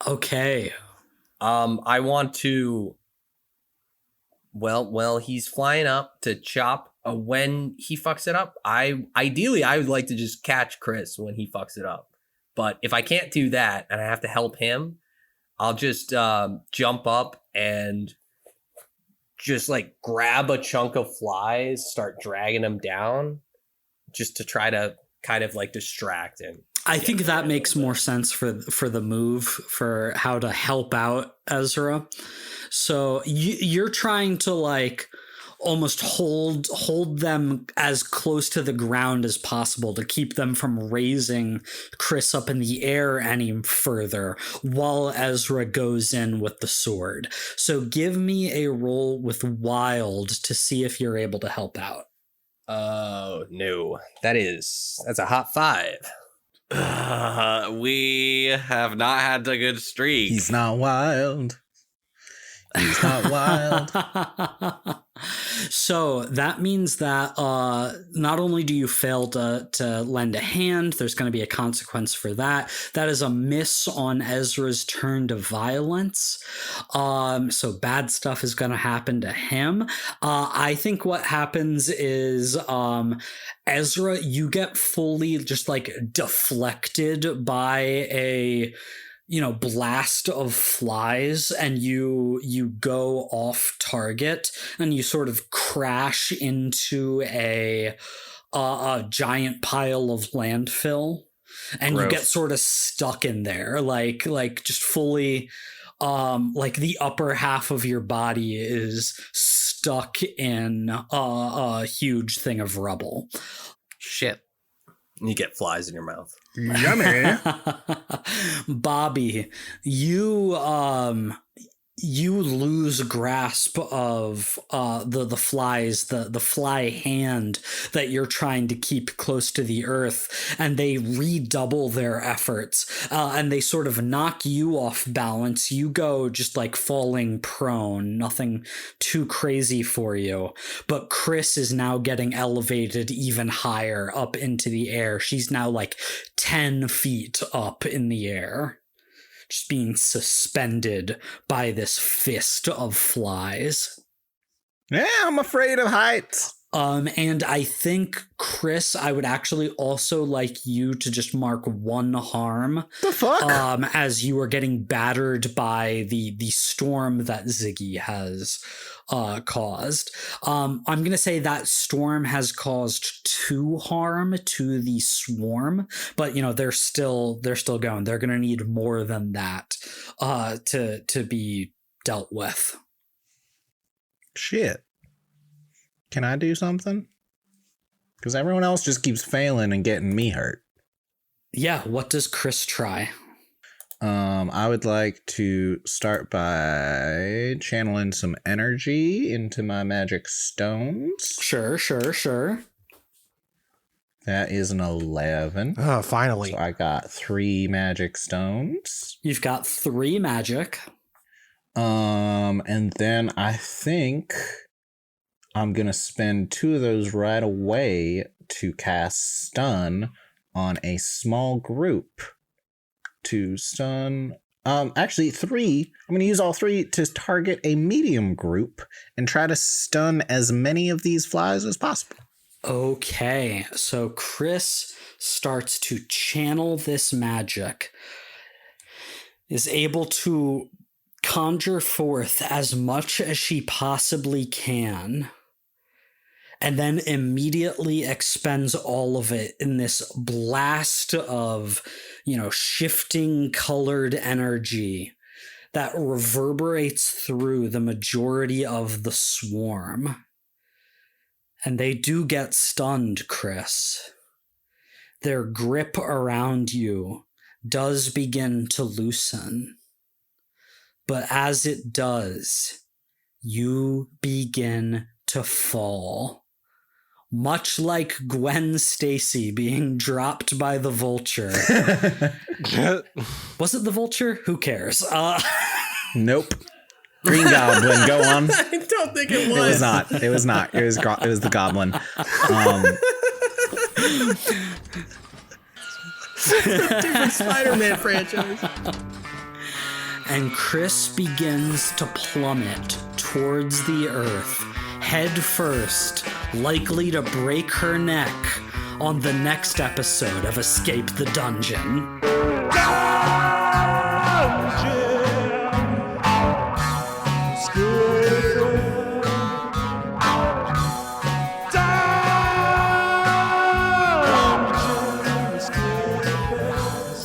Okay. I want to Well, he's flying up to chop. When he fucks it up, ideally I would like to just catch Cris when he fucks it up. But if I can't do that and I have to help him, I'll just jump up and just like grab a chunk of flies, start dragging them down, just to try to kind of like distract him. I think that makes more sense for the move, for how to help out Ezra. So you're trying to like almost hold them as close to the ground as possible to keep them from raising Cris up in the air any further while Ezra goes in with the sword. So give me a roll with Wild to see if you're able to help out. Oh, no. That's a hot 5. We have not had a good streak. He's not wild. He's not wild. So that means that not only do you fail to lend a hand, there's going to be a consequence for that. That is a miss on Ezra's turn to violence. So bad stuff is going to happen to him. I think what happens is Ezra, you get fully just like deflected by a blast of flies, and you go off target and you sort of crash into a giant pile of landfill, and Gross. You get sort of stuck in there, like just fully like the upper half of your body is stuck in a huge thing of rubble. Shit. And you get flies in your mouth. Yummy. Bobby, you lose grasp of the flies, the fly hand that you're trying to keep close to the earth, and they redouble their efforts, and they sort of knock you off balance. You go just like falling prone, nothing too crazy for you, but Cris is now getting elevated even higher up into the air. She's now like 10 feet up in the air, just being suspended by this fist of flies. Yeah, I'm afraid of heights. And I think, Cris, I would actually also like you to just mark 1 harm. The fuck? As you are getting battered by the storm that Ziggy has caused. I'm gonna say that storm has caused 2 harm to the swarm, but they're still going. They're gonna need more than that to be dealt with. Shit. Can I do something? Because everyone else just keeps failing and getting me hurt. Yeah, what does Cris try? I would like to start by channeling some energy into my magic stones. Sure. That is an 11. Oh, finally. So I got 3 magic stones. You've got 3 magic. And then I think I'm going to spend 2 of those right away to cast stun on a small group. To stun, actually 3. I'm going to use all 3 to target a medium group and try to stun as many of these flies as possible. Okay, so Cris starts to channel this magic, is able to conjure forth as much as she possibly can, and then immediately expends all of it in this blast of, shifting colored energy that reverberates through the majority of the swarm. And they do get stunned, Cris. Their grip around you does begin to loosen. But as it does, you begin to fall. Much like Gwen Stacy being dropped by the vulture. Was it the vulture? Who cares? Nope. Green Goblin, go on. I don't think it was. It was not. It was not. It was the Goblin. Different Spider-Man franchise. And Cris begins to plummet towards the earth, head first, likely to break her neck on the next episode of Escape the Dungeon.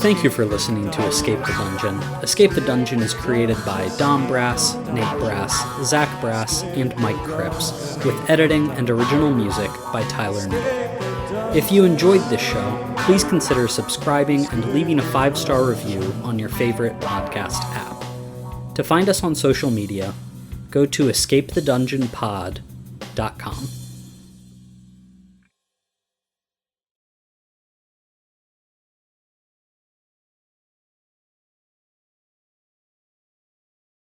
Thank you for listening to Escape the Dungeon. Escape the Dungeon is created by Dom Brass, Nate Brass, Zach Brass, and Mike Cripps, with editing and original music by Tyler Knittle. If you enjoyed this show, please consider subscribing and leaving a 5-star review on your favorite podcast app. To find us on social media, go to escapethedungeonpod.com.